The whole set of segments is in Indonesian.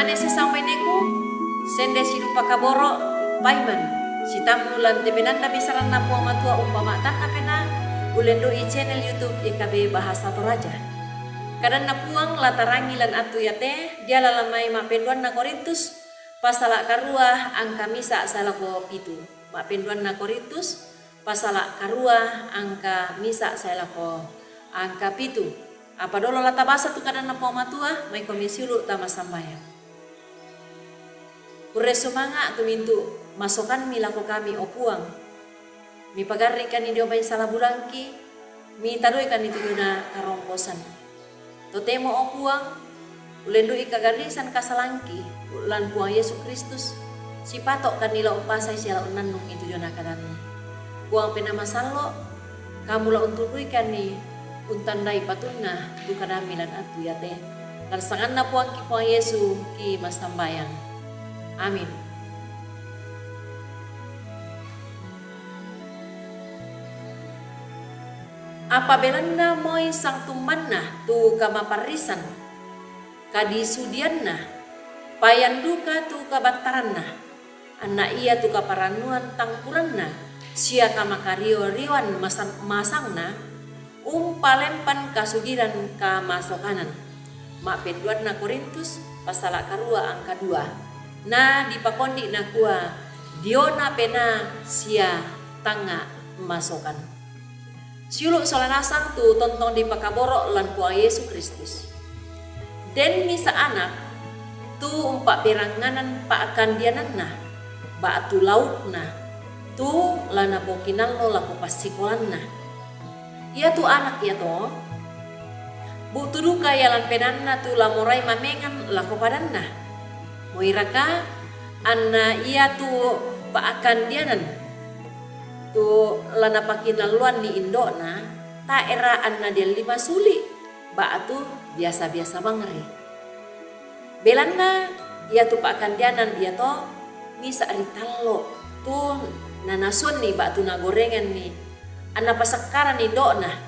mane se sampai neku sende si dupa kaboro paiman si tamulan tepenanda bisaran na puang matua umpama tan apena ulendo i channel YouTube IKB Bahasa Toraja. Kadang na puang latarangi lan atu yate dia lalamai mapenduan na Korintus pasala karua angka misa salako pitu. Mapenduan na Korintus pasala karua angka misa salako angka pitu. Apa dolo lata basa tu kadang na puang matua may komisiulu tama sambayan. Pure sumanga tu mintu masokan mi lako kami o puang. Mi pagarri kan indio bay salah bulangki, mi tadoy kan itu na karomposan. Totemo o puang, ulendo ikagarisan kasalangki, ulan puang Yesus Kristus, si patok kan nila upasay siya unanong itu yun nakadani. Puang penamasalo, kamu la untuloy kan ni untandai patunga tu kadamilan atu yate. Karsangan na puang ki puang Yesus ki mastambayan. Amin. Apabelanda moy sang tumanna tu kamaparisan kadisudianna payanduka tu kabataranna anna iya tu kaparanuan tangkuranna sia kamakario riwan masangna umpalempan kasugiran kamasokanan. Mapenduan na Korintus pasala karua angka 2 na dipakondi na kuah diona pena sia tanga masokan. Siuluk solanasang tu tontong di pakaboro lan puang Yesus Kristus. Den misa anak tu umpak peranganan pa akan diananna ba tu laukna tu lana pokinan lo laku pasikolanna. Ia tu anak ya to. Bu tuduka yalan penanna tu lamorai mamengan laku padanna. Moiraka anna ia tu pa akan dianan. Tu lana pakinaluan ni indona ta era anna dia 5 suli ba tu biasa-biasa bangri. Belanna ia tu pak kandianan dia to misa ritalo tu nanasun ni ba tu na gorengan ni anna pasakaran indona.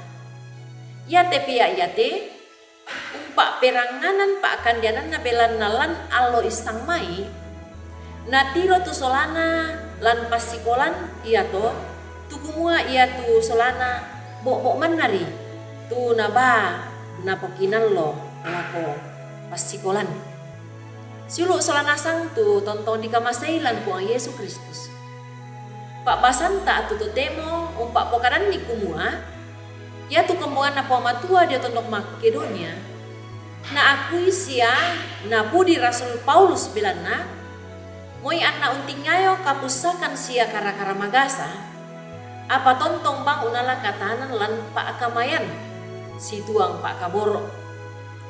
Ya te pia ya te umpak peranganan pak kandianan na belanna lan allo isang mai na tiro tu solana lan pasikolan ia to tukumua ia tu solana bok manari tu naba napokinan lo lako pasikolan. Siuluk solana sang tu tontong di kamasailan puang Yesus Kristus. Pak basanta tu temo umpak pokaran ni kumua ia tu kembuan na puang matua dia tondok Makedonia na akui sia na budi Rasul Paulus bilana moy anna unting ngayo kapusakan sia kara-kara magasa apa tontong bang unala katanan lan pak akamayan si tuang pak kaboro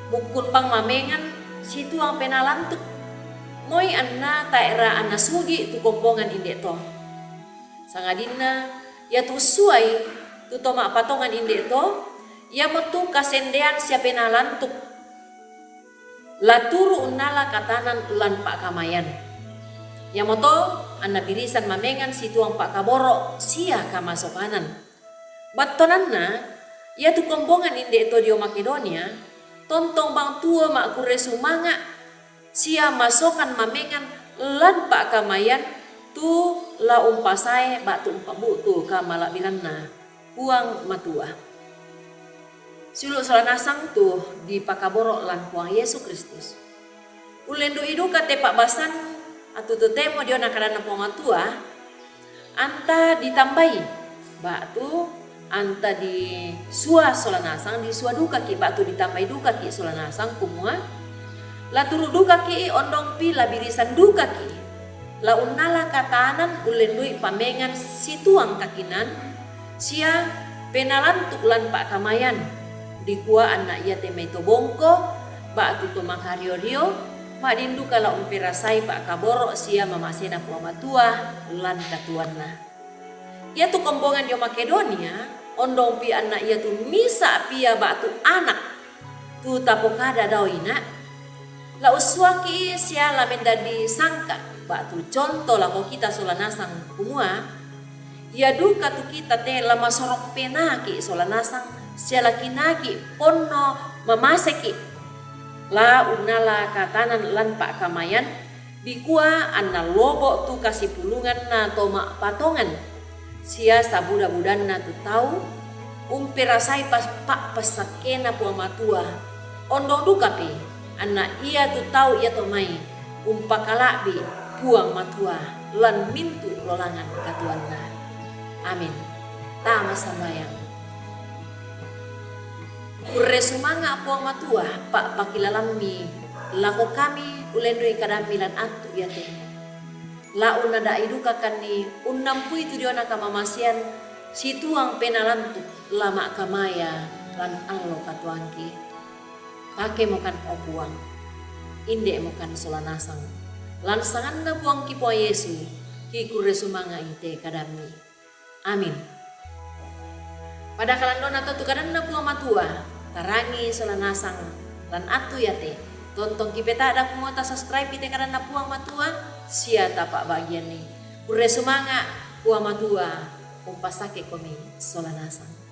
bukun bang mamengan si tuang penalantuk moy anna taera anna sugi tu kompongan indek to sangadina ya tu suai tu toma patongan indek to ya metu kasendean sia penalantuk laturu unala katanan lan pak kamayan. Yang moto anna birisan mamengan si tuang pak kaboro sia kamasokanan. Battonanna ia tu kombongan inde to dio Makedonia tontong bang tua mak kure sumanga sia masokan mamengan lan pak kamayan tu la umpasae bak tu umpak butu kamala bilanna puang matua. Siuluk solanasang tu di pakaboro lan puang Yesus Kristus. Ulendo iduka te pak basan atau tu temo dia nak karena pengatua anta ditambahi batu anta di sua solanasang di sua duka ki batu ditambahi duka ki solanasang kumua la turu duka ki ondong pi la birisan duka ki la unala katanan ulendui pamengan si tuang kakinan sia penalantuk lan pak kamayan di kuah anak ia temeto bongko batu to makario madindu kala umperasai pak kaboro sia mamasena puang matua lan katuanna. Ia tu kombongan di Makedonia ondong pi anak ia tu misa pia batu anak tu tapokada daoina la uswaki sia la mendadi sangka batu contoh la kita solanasang kumua ia duka tu kita te lama sorok penaki solanasang sia laki naki ponno mamaseki La unala katanan lan pak kamayan bikua anna lobo tu kasih pulungan na toma patongan sia sabuda budanna tu tahu rasai pas pak pasakena pua matua ondong dukapi anna ia tu tahu ia tomai kalabi puang matua lan mintu lolangan katuanna. Amin. Tama sambayang. Kurre sumanga puang matua pak pakilalami lako kami ulendoi kadamilan atu yate. La una da iduka kani unnampu itu diona kamamasian situang penalantu lama kamaya lan allo katuangki. Pake mokan opuang. Inde mokan solanasang. Lan sangan na puang kipo Yesu ki kurre sumanga ite kadami. Amin. Pada kalandon atau tukaran na puang matua tarangi solanasang lan atu yate. Tontong kipeta ada kumota subscribe ite karan na puang matua sia tapak bagian ni. Kurre sumanga puang matua umpasake komi solanasang.